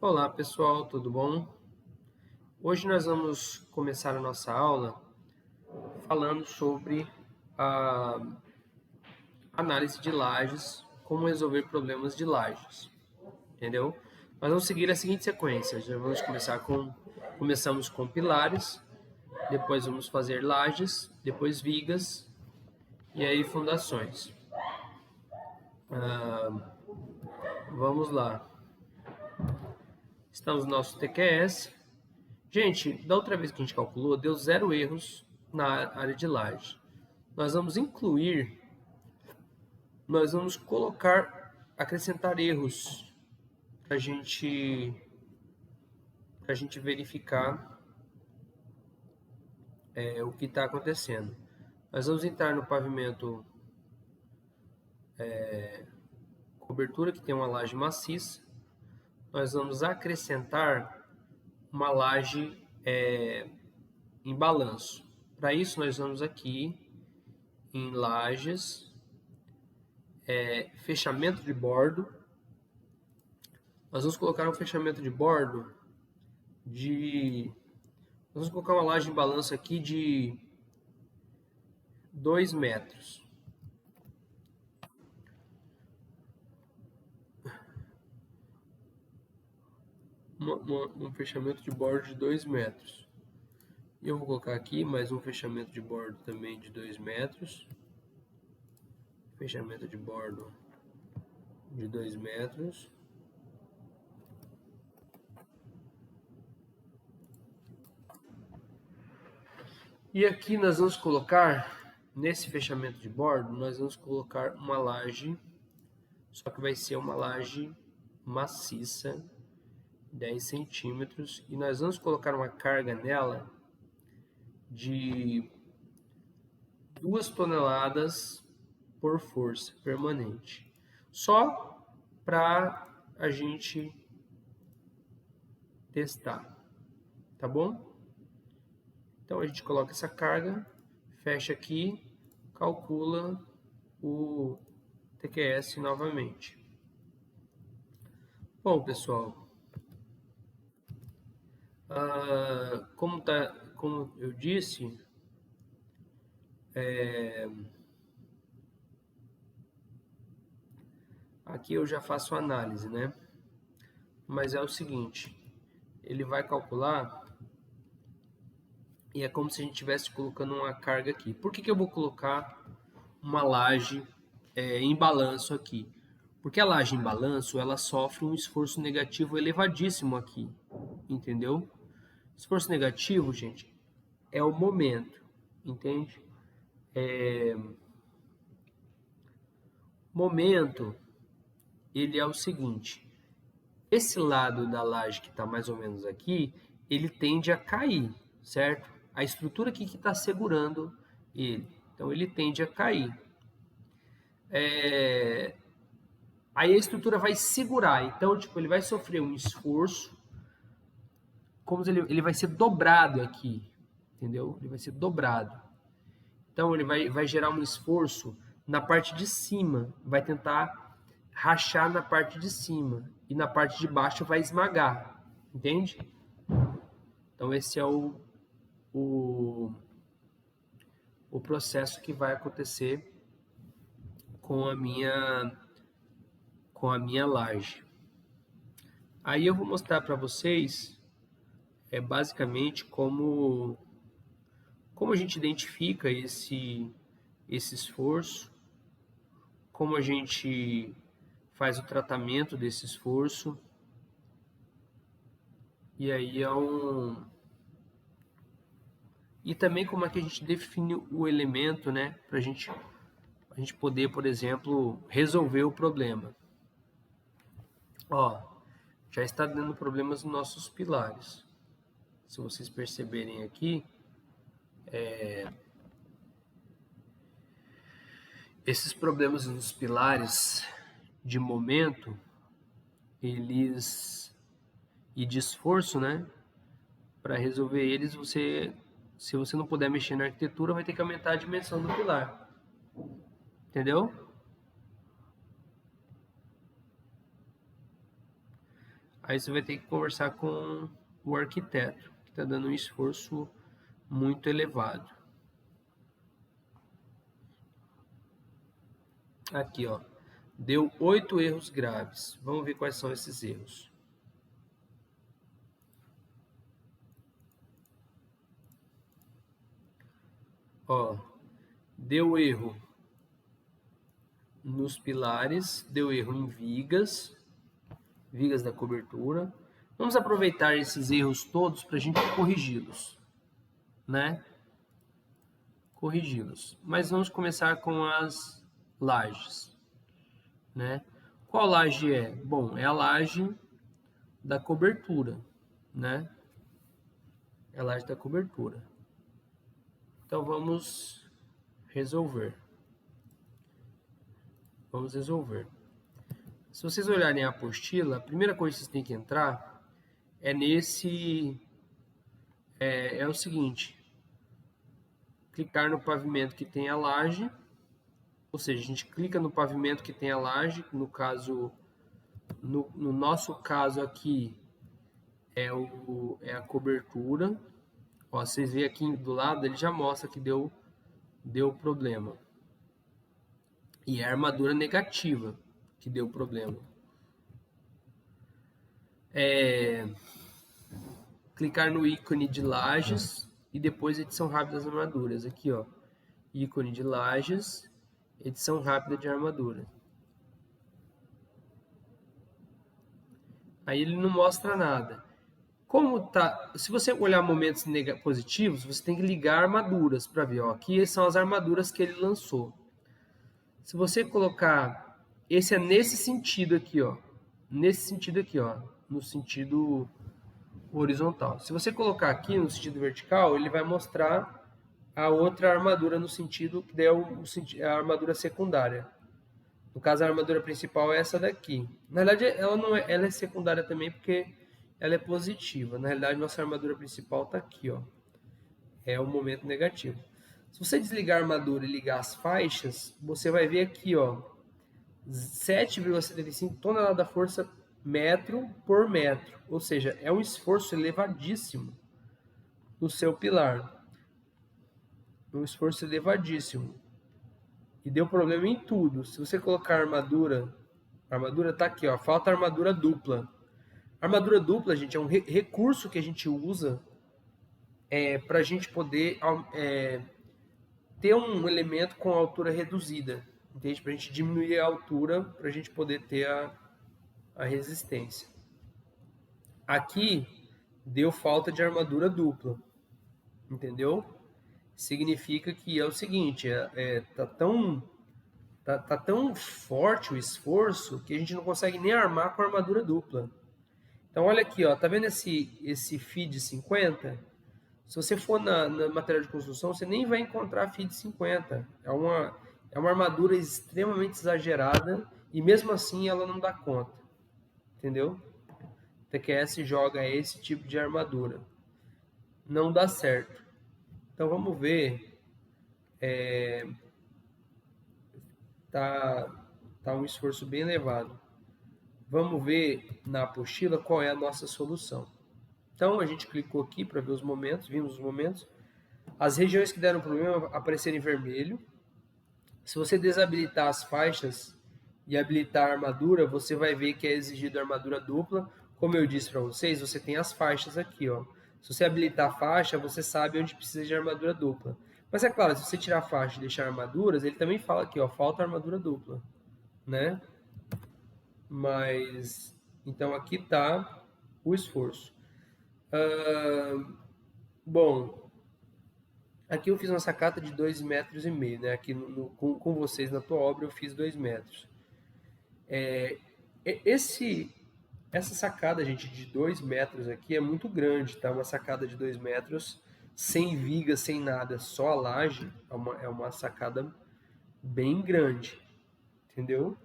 Olá pessoal, tudo bom? Hoje nós vamos começar a nossa aula falando sobre a análise de lajes, como resolver problemas de lajes, entendeu? Nós vamos seguir a seguinte sequência: já vamos começamos com pilares, depois vamos fazer lajes, depois vigas e aí fundações. Vamos lá. Estamos no nosso TQS. Gente, da outra vez que a gente calculou, deu 0 erros na área de laje. Nós vamos acrescentar erros para a gente verificar o que está acontecendo. Nós vamos entrar no pavimento cobertura, que tem uma laje maciça. Nós vamos acrescentar uma laje em balanço. Para isso, nós vamos aqui em lajes, fechamento de bordo. Nós vamos colocar um fechamento de bordo de... Nós vamos colocar uma laje em balanço aqui de 2 metros. Um fechamento de bordo de 2 metros. E eu vou colocar aqui mais um fechamento de bordo também de 2 metros. Fechamento de bordo de 2 metros. E aqui nós vamos colocar, nesse fechamento de bordo, nós vamos colocar uma laje, só que vai ser uma laje maciça, 10 centímetros, e nós vamos colocar uma carga nela de 2 toneladas por força permanente. Só para a gente testar, tá bom? Então a gente coloca essa carga, fecha aqui, calcula o TQS novamente. Bom, pessoal, como eu disse, aqui eu já faço análise, né? Mas é o seguinte, ele vai calcular e é como se a gente estivesse colocando uma carga aqui. Por que eu vou colocar uma laje em balanço aqui? Porque a laje em balanço, ela sofre um esforço negativo elevadíssimo aqui, entendeu? Esforço negativo, gente, é o momento, entende? Momento, ele é o seguinte, esse lado da laje que está mais ou menos aqui, ele tende a cair, certo? A estrutura aqui que está segurando ele, então ele tende a cair. Aí a estrutura vai segurar, então tipo, ele vai sofrer um esforço, como se ele vai ser dobrado aqui, entendeu? Ele vai ser dobrado. Então ele vai gerar um esforço na parte de cima, vai tentar rachar na parte de cima e na parte de baixo vai esmagar, entende? Então esse é o processo que vai acontecer com a minha laje. Aí eu vou mostrar para vocês basicamente como a gente identifica esse esforço, como a gente faz o tratamento desse esforço, e aí e também como é que a gente define o elemento, né, para a gente poder, por exemplo, resolver o problema. Ó, já está dando problemas nos nossos pilares. Se vocês perceberem aqui, esses problemas nos pilares, de momento, eles e de esforço, né? Para resolver eles, se você não puder mexer na arquitetura, vai ter que aumentar a dimensão do pilar. Entendeu? Aí você vai ter que conversar com o arquiteto, que está dando um esforço muito elevado. Aqui, ó, deu 8 erros graves. Vamos ver quais são esses erros. Ó, deu erro nos pilares, deu erro em vigas da cobertura. Vamos aproveitar esses erros todos para a gente corrigi-los, né? Corrigi-los. Mas vamos começar com as lajes, né? Qual laje é? Bom, é a laje da cobertura, né? É a laje da cobertura. Então vamos resolver. Vamos resolver. Se vocês olharem a apostila, a primeira coisa que vocês têm que entrar é nesse... É o seguinte. Clicar no pavimento que tem a laje. Ou seja, a gente clica no pavimento que tem a laje. No caso, no nosso caso aqui, é a cobertura. Ó, vocês veem aqui do lado, ele já mostra que deu problema. E é a armadura negativa que deu problema. Clicar no ícone de lajes e depois edição rápida das armaduras. Aqui, ó, ícone de lajes, edição rápida de armadura. Aí ele não mostra nada. Como tá, se você olhar momentos positivos, você tem que ligar armaduras para ver, ó, aqui são as armaduras que ele lançou. Se você colocar, esse é nesse sentido aqui, ó, no sentido horizontal. Se você colocar aqui no sentido vertical, ele vai mostrar a outra armadura no sentido que é a armadura secundária. No caso, a armadura principal é essa daqui. Na verdade, ela é secundária também porque ela é positiva. Na realidade, nossa armadura principal está aqui, ó. É o momento negativo. Se você desligar a armadura e ligar as faixas, você vai ver aqui, ó, 7,75 toneladas de força metro por metro. Ou seja, é um esforço elevadíssimo no seu pilar. Um esforço elevadíssimo. E deu problema em tudo. Se você colocar a armadura tá aqui, ó, falta armadura dupla. Armadura dupla, gente, é um recurso que a gente usa para a gente poder ter um elemento com altura reduzida, entende? Para a gente diminuir a altura, para a gente poder ter a resistência. Aqui deu falta de armadura dupla, entendeu? Significa que é o seguinte, tá tão forte o esforço que a gente não consegue nem armar com a armadura dupla. Então olha aqui, ó, tá vendo esse feed 50? Se você for na matéria de construção, você nem vai encontrar feed 50. É uma armadura extremamente exagerada e mesmo assim ela não dá conta. Entendeu? TQS joga esse tipo de armadura. Não dá certo. Então vamos ver. Tá um esforço bem elevado. Vamos ver na apostila qual é a nossa solução. Então a gente clicou aqui para ver os momentos, vimos os momentos. As regiões que deram problema apareceram em vermelho. Se você desabilitar as faixas e habilitar a armadura, você vai ver que é exigido armadura dupla. Como eu disse para vocês, você tem as faixas aqui, ó. Se você habilitar a faixa, você sabe onde precisa de armadura dupla. Mas é claro, se você tirar a faixa e deixar armaduras, ele também fala aqui, ó, falta armadura dupla, né? Mas, então aqui está o esforço. Bom, aqui eu fiz uma sacada de 2,5 metros, né? Aqui com vocês na tua obra eu fiz 2 metros. Essa sacada, gente, de 2 metros aqui é muito grande, tá? Uma sacada de 2 metros, sem viga, sem nada, só a laje, é uma sacada bem grande, entendeu?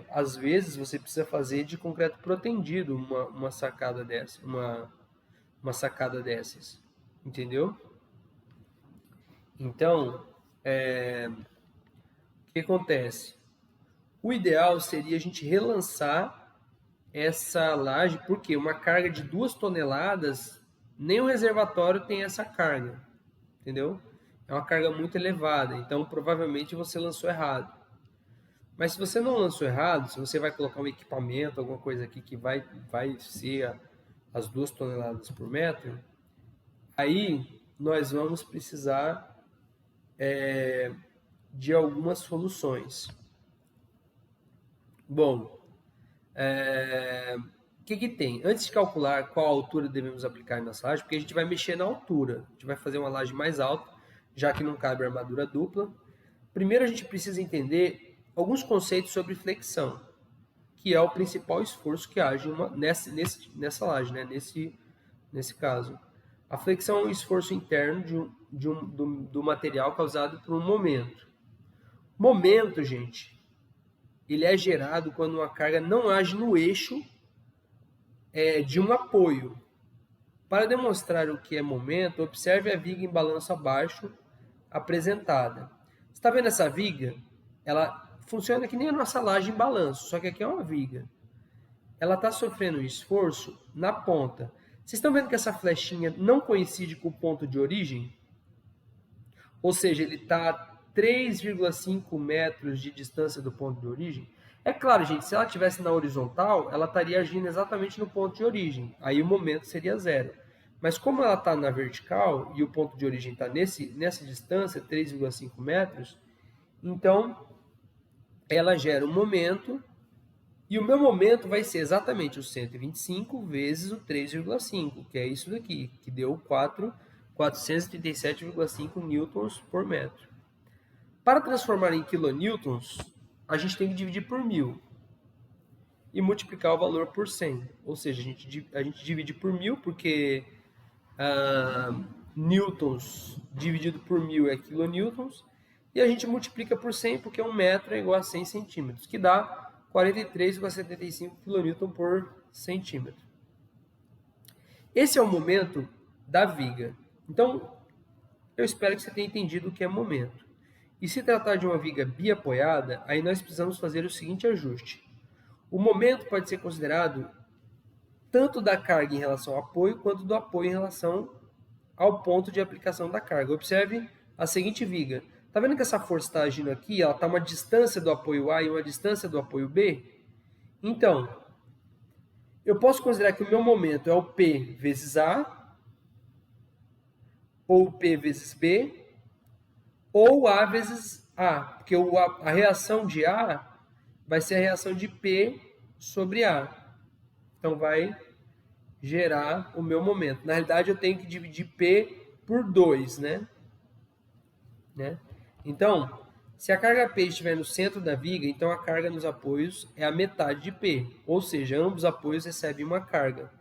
Às vezes você precisa fazer de concreto protendido uma sacada dessa, uma sacada dessas, entendeu? Então, o que acontece? O ideal seria a gente relançar essa laje, porque uma carga de 2 toneladas, nem o reservatório tem essa carga, entendeu? É uma carga muito elevada, então provavelmente você lançou errado. Mas se você não lançou errado, se você vai colocar um equipamento, alguma coisa aqui que vai ser as 2 toneladas por metro, aí nós vamos precisar de algumas soluções. Bom, o que tem? Antes de calcular qual altura devemos aplicar nessa laje, porque a gente vai mexer na altura, a gente vai fazer uma laje mais alta, já que não cabe armadura dupla. Primeiro a gente precisa entender alguns conceitos sobre flexão, que é o principal esforço que age nessa laje, né? nesse caso. A flexão é um esforço interno do material causado por um momento. Momento, gente, ele é gerado quando uma carga não age no eixo de um apoio. Para demonstrar o que é momento, observe a viga em balanço abaixo apresentada. Você está vendo essa viga? Ela funciona que nem a nossa laje em balanço, só que aqui é uma viga. Ela está sofrendo um esforço na ponta. Vocês estão vendo que essa flechinha não coincide com o ponto de origem? Ou seja, ele está a 3,5 metros de distância do ponto de origem? É claro, gente, se ela estivesse na horizontal, ela estaria agindo exatamente no ponto de origem. Aí o momento seria zero. Mas como ela está na vertical e o ponto de origem está nessa distância, 3,5 metros, então ela gera um momento, e o meu momento vai ser exatamente o 125 vezes o 3,5, que é isso daqui, que deu 437,5 newtons por metro. Para transformar em quilonewtons, a gente tem que dividir por 1000 e multiplicar o valor por 100. Ou seja, a gente divide por 1000 porque newtons dividido por 1000 é quilonewtons, e a gente multiplica por 100 porque 1 metro é igual a 100 centímetros, que dá 43,75 kN por centímetro. Esse é o momento da viga. Então, eu espero que você tenha entendido o que é momento. E se tratar de uma viga biapoiada, aí nós precisamos fazer o seguinte ajuste. O momento pode ser considerado tanto da carga em relação ao apoio, quanto do apoio em relação ao ponto de aplicação da carga. Observe a seguinte viga. Está vendo que essa força está agindo aqui? Ela está uma distância do apoio A e uma distância do apoio B? Então, eu posso considerar que o meu momento é o P vezes A, ou P vezes B, ou A vezes A, porque a reação de A vai ser a reação de P sobre A. Então, vai gerar o meu momento. Na realidade, eu tenho que dividir P por 2, né? Então, se a carga P estiver no centro da viga, então a carga nos apoios é a metade de P, ou seja, ambos os apoios recebem uma carga.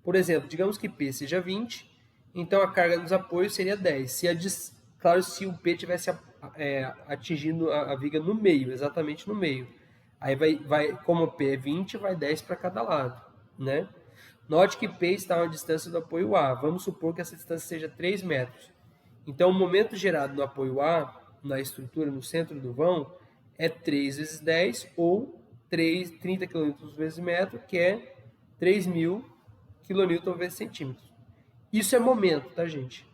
Por exemplo, digamos que P seja 20, então a carga nos apoios seria 10. Claro, se o P estivesse atingindo a viga no meio, exatamente no meio. Aí como o P é 20, vai 10 para cada lado, né? Note que P está a uma distância do apoio A. Vamos supor que essa distância seja 3 metros. Então, o momento gerado no apoio A, na estrutura, no centro do vão, é 3 vezes 10, ou 30 kN vezes metro, que é 3.000 kN vezes centímetro. Isso é momento, tá, gente?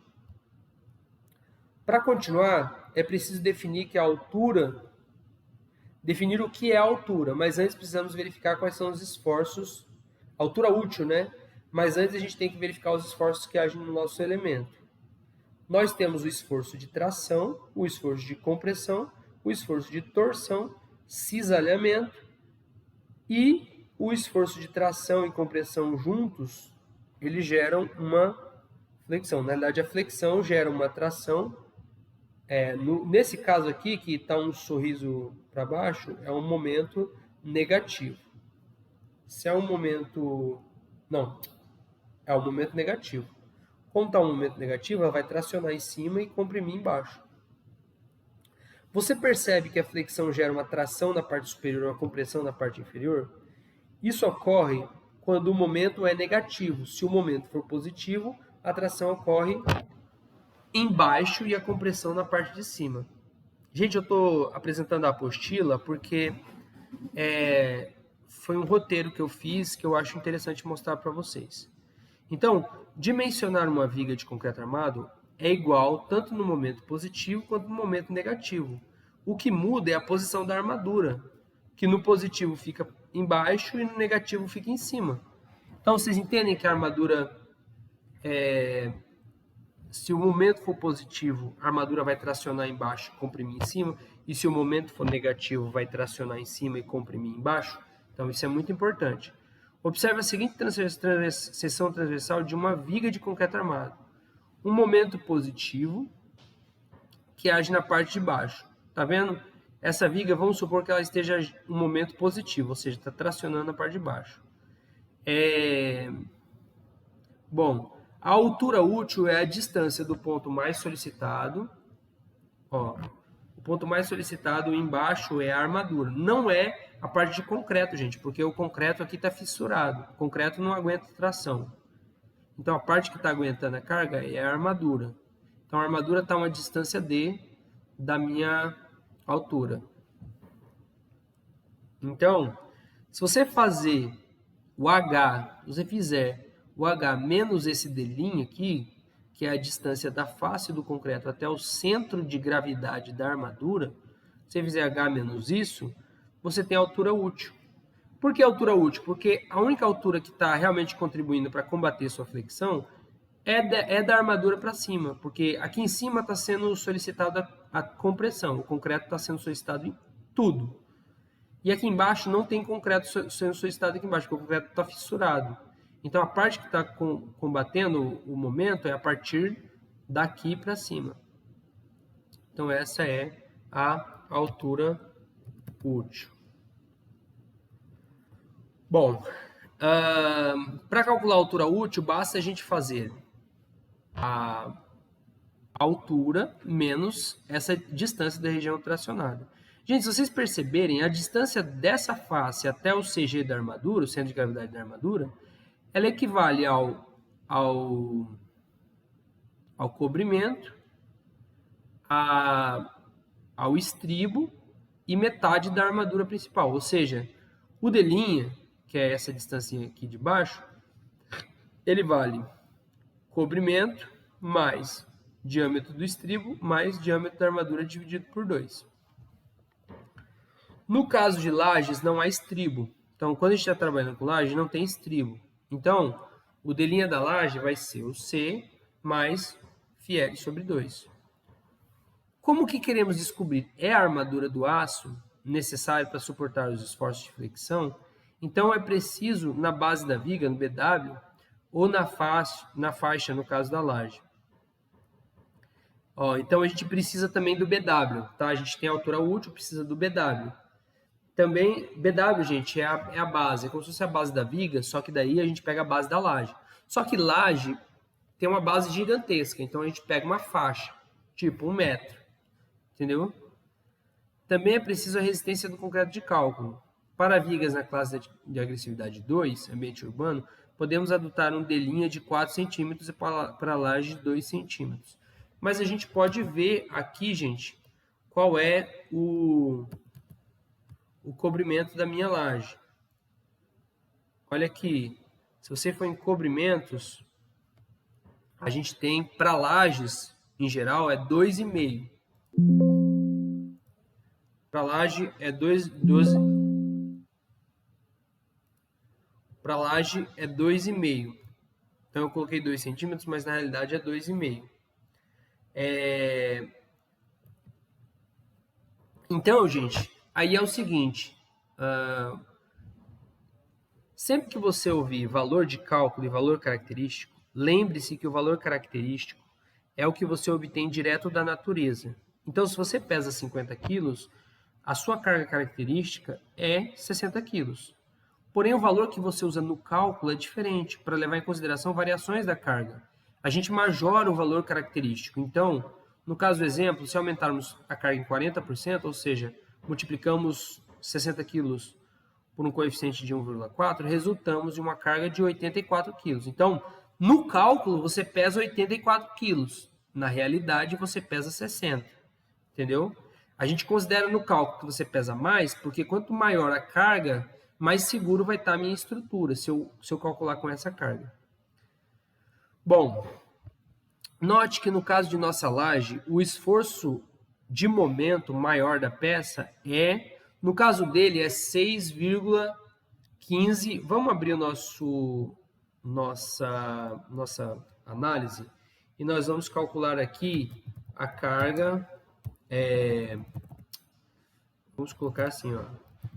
Para continuar, é preciso definir que a altura, definir o que é a altura, mas antes precisamos verificar quais são os esforços, altura útil, né? Mas antes a gente tem que verificar os esforços que agem no nosso elemento. Nós temos o esforço de tração, o esforço de compressão, o esforço de torção, cisalhamento, e o esforço de tração e compressão juntos, eles geram uma flexão. Na verdade, a flexão gera uma tração. Nesse caso aqui, que está um sorriso para baixo, é um momento negativo. Se é um momento... Não, é um momento negativo. Como está um momento negativo, ela vai tracionar em cima e comprimir embaixo. Você percebe que a flexão gera uma tração na parte superior e uma compressão na parte inferior? Isso ocorre quando o momento é negativo. Se o momento for positivo, a tração ocorre embaixo e a compressão na parte de cima. Gente, eu estou apresentando a apostila porque foi um roteiro que eu fiz que eu acho interessante mostrar para vocês. Então, dimensionar uma viga de concreto armado é igual tanto no momento positivo quanto no momento negativo. O que muda é a posição da armadura, que no positivo fica embaixo e no negativo fica em cima. Então, vocês entendem que a armadura, se o momento for positivo, a armadura vai tracionar embaixo e comprimir em cima, e se o momento for negativo, vai tracionar em cima e comprimir embaixo. Então, isso é muito importante. Observe a seguinte seção transversal de uma viga de concreto armado. Um momento positivo que age na parte de baixo. Tá vendo? Essa viga, vamos supor que ela esteja um momento positivo, ou seja, está tracionando a parte de baixo. Bom, a altura útil é a distância do ponto mais solicitado. Ó, o ponto mais solicitado embaixo é a armadura. Não é a parte de concreto, gente, porque o concreto aqui está fissurado. O concreto não aguenta tração. Então, a parte que está aguentando a carga é a armadura. Então, a armadura está a uma distância D da minha altura. Então, se você fazer o H, se você fizer o H menos esse D' aqui, que é a distância da face do concreto até o centro de gravidade da armadura, se você fizer H menos isso, você tem a altura útil. Por que altura útil? Porque a única altura que está realmente contribuindo para combater sua flexão é da armadura para cima, porque aqui em cima está sendo solicitada a compressão, o concreto está sendo solicitado em tudo. E aqui embaixo não tem concreto sendo solicitado aqui embaixo, porque o concreto está fissurado. Então a parte que está combatendo o momento é a partir daqui para cima. Então essa é a altura útil. Bom, para calcular a altura útil, basta a gente fazer a altura menos essa distância da região tracionada. Gente, se vocês perceberem, a distância dessa face até o CG da armadura, o centro de gravidade da armadura, ela equivale ao cobrimento, ao estribo e metade da armadura principal. Ou seja, o D', que é essa distância aqui de baixo, ele vale cobrimento mais diâmetro do estribo mais diâmetro da armadura dividido por 2. No caso de lajes, não há estribo. Então, quando a gente está trabalhando com laje, não tem estribo. Então, o D' da laje vai ser o C mais φl sobre 2. Como que queremos descobrir? É a armadura do aço necessária para suportar os esforços de flexão? Então, é preciso, na base da viga, no BW, ou na faixa, no caso da laje. Então, a gente precisa também do BW, tá? A gente tem a altura útil, precisa do BW. Também, BW, gente, é a base, é como se fosse a base da viga, só que daí a gente pega a base da laje. Só que laje tem uma base gigantesca, então a gente pega uma faixa, tipo 1 metro, entendeu? Também é preciso a resistência do concreto de cálculo. Para vigas na classe de agressividade 2, ambiente urbano, podemos adotar um D' de 4 centímetros e para laje de 2 centímetros. Mas a gente pode ver aqui, gente, qual é o cobrimento da minha laje. Olha aqui, se você for em cobrimentos, a gente tem para lajes, em geral, é 2,5. Para laje é 12. Para laje é 2,5. Então eu coloquei 2 centímetros, mas na realidade é 2,5. Então, gente, aí é o seguinte, sempre que você ouvir valor de cálculo e valor característico, lembre-se que o valor característico é o que você obtém direto da natureza. Então, se você pesa 50 quilos, a sua carga característica é 60 quilos. Porém, o valor que você usa no cálculo é diferente, para levar em consideração variações da carga. A gente majora o valor característico. Então, no caso do exemplo, se aumentarmos a carga em 40%, ou seja, multiplicamos 60 quilos por um coeficiente de 1,4, resultamos em uma carga de 84 quilos. Então, no cálculo, você pesa 84 quilos. Na realidade, você pesa 60. Entendeu? A gente considera no cálculo que você pesa mais, porque quanto maior a carga, mais seguro vai estar a minha estrutura, se eu calcular com essa carga. Bom, note que no caso de nossa laje, o esforço de momento maior da peça no caso dele, é 6,15. Vamos abrir o nossa análise e nós vamos calcular aqui a carga. Vamos colocar assim, ó,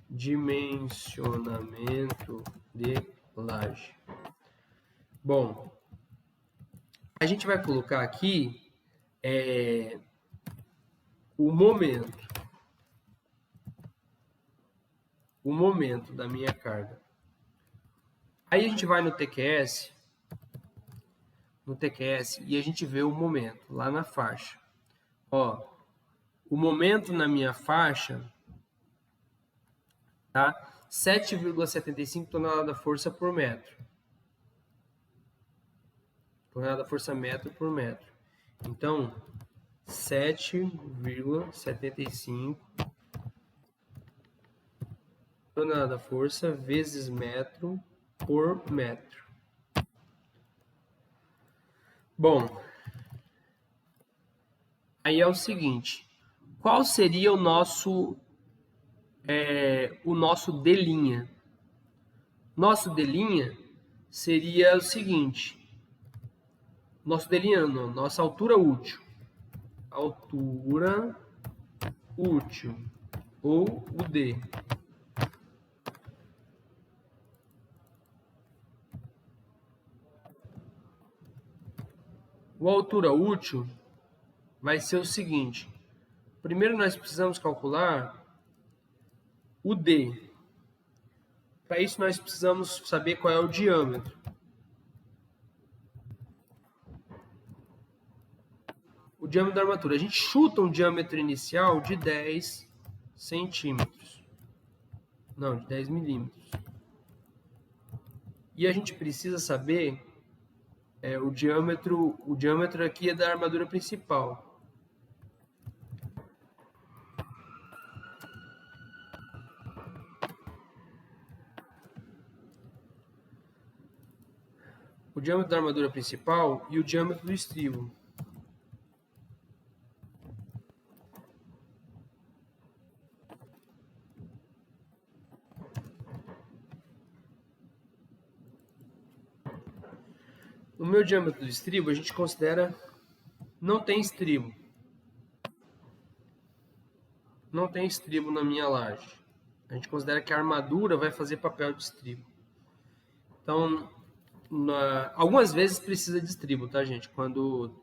dimensionamento de laje. Bom, a gente vai colocar aqui o momento da minha carga. Aí a gente vai no TQS e a gente vê o momento lá na faixa. Ó, o momento na minha faixa tá 7,75 tonelada-força por metro. Tonelada-força metro por metro. Então, 7,75 tonelada-força vezes metro por metro. Bom, aí é o seguinte, qual seria o nosso D'? Nosso D' seria o seguinte, nossa altura útil. Altura útil, ou o D. O altura útil vai ser o seguinte, primeiro nós precisamos calcular o D. Para isso nós precisamos saber qual é o diâmetro. O diâmetro da armatura. A gente chuta um diâmetro inicial de 10 centímetros. Não, de 10 milímetros. E a gente precisa saber o diâmetro aqui é da armadura principal. O diâmetro da armadura principal e o diâmetro do estribo. No meu diâmetro do estribo, a gente considera não tem estribo. Não tem estribo na minha laje. A gente considera que a armadura vai fazer papel de estribo. Então, algumas vezes precisa de estribo, tá, gente? Quando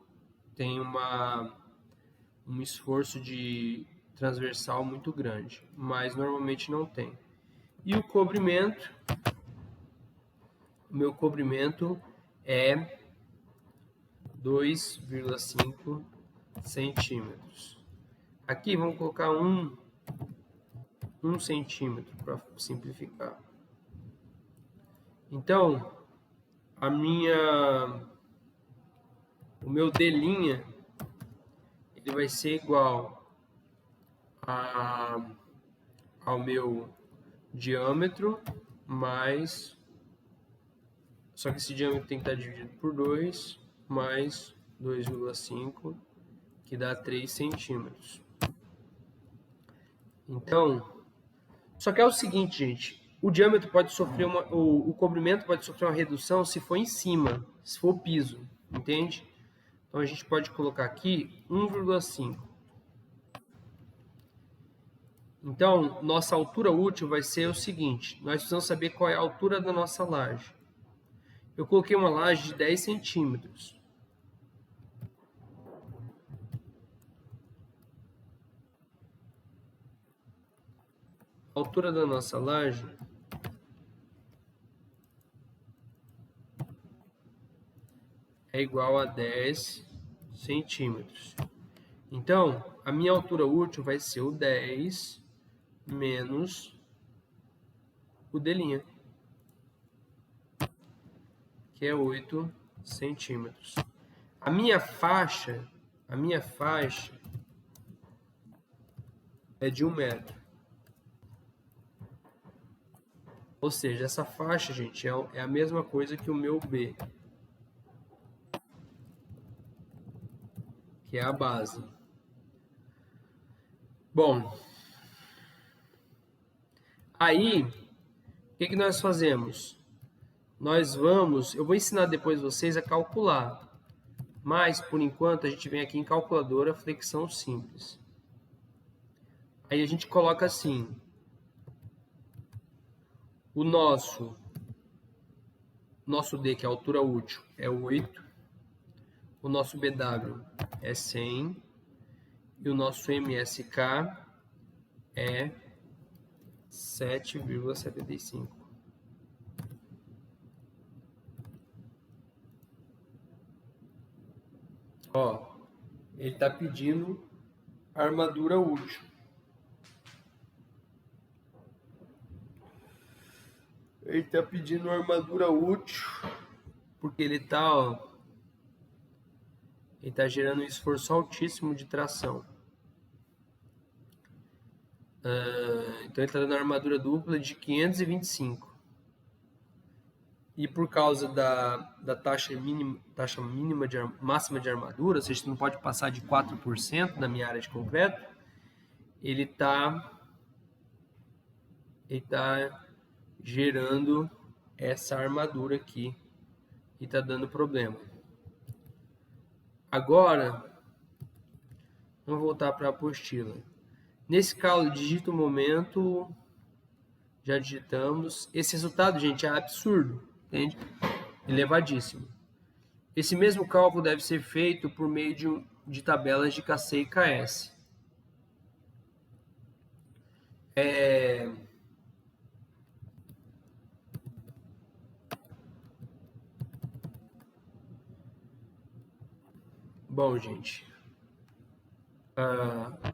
tem um esforço de transversal muito grande, mas normalmente não tem. E o cobrimento, o meu cobrimento é 2,5 centímetros. Aqui vamos colocar 1 centímetro para simplificar. Então, o meu D' ele vai ser igual ao meu diâmetro mais, só que esse diâmetro tem que estar dividido por 2, mais 2,5, que dá 3 centímetros. Então, só que é o seguinte, gente, o diâmetro pode sofrer o cobrimento pode sofrer uma redução se for em cima, se for o piso, entende? Então a gente pode colocar aqui 1,5. Então, nossa altura útil vai ser o seguinte, nós precisamos saber qual é a altura da nossa laje. Eu coloquei uma laje de 10 centímetros. A altura da nossa laje é igual a 10 centímetros. Então, a minha altura útil vai ser o 10 menos o D', que é 8 centímetros. A minha faixa é de 1 metro. Ou seja, essa faixa, gente, é a mesma coisa que o meu B, que é a base. Bom, aí, o que nós fazemos? Eu vou ensinar depois vocês a calcular, mas por enquanto a gente vem aqui em calculadora flexão simples. Aí a gente coloca assim, o nosso D, que é a altura útil, é 8, o nosso BW é 100 e o nosso MSK é 7,75. Ó, ele está pedindo armadura útil. Ele está pedindo armadura útil porque ele está gerando um esforço altíssimo de tração. Então ele está dando armadura dupla de 525. E por causa da máxima de armadura, ou seja, não pode passar de 4% na minha área de concreto, ele está gerando essa armadura aqui e está dando problema. Agora, vamos voltar para a apostila. Nesse cálculo, digita o momento, já digitamos. Esse resultado, gente, é absurdo, entende? Elevadíssimo. Esse mesmo cálculo deve ser feito por meio de tabelas de KC e KS. Bom, gente,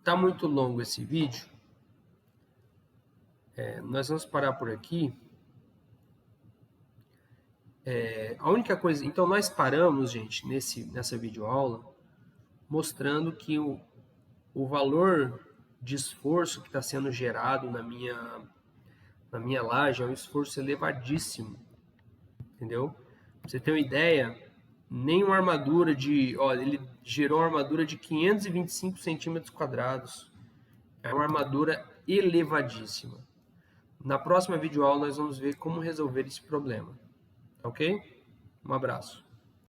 tá muito longo esse vídeo. Nós vamos parar por aqui. A única coisa... Então, nós paramos, gente, nessa videoaula, mostrando que o valor de esforço que está sendo gerado na minha laje é um esforço elevadíssimo, entendeu? Pra você ter uma ideia, nenhuma armadura ele gerou uma armadura de 525 centímetros quadrados. É uma armadura elevadíssima. Na próxima videoaula nós vamos ver como resolver esse problema. Ok? Um abraço.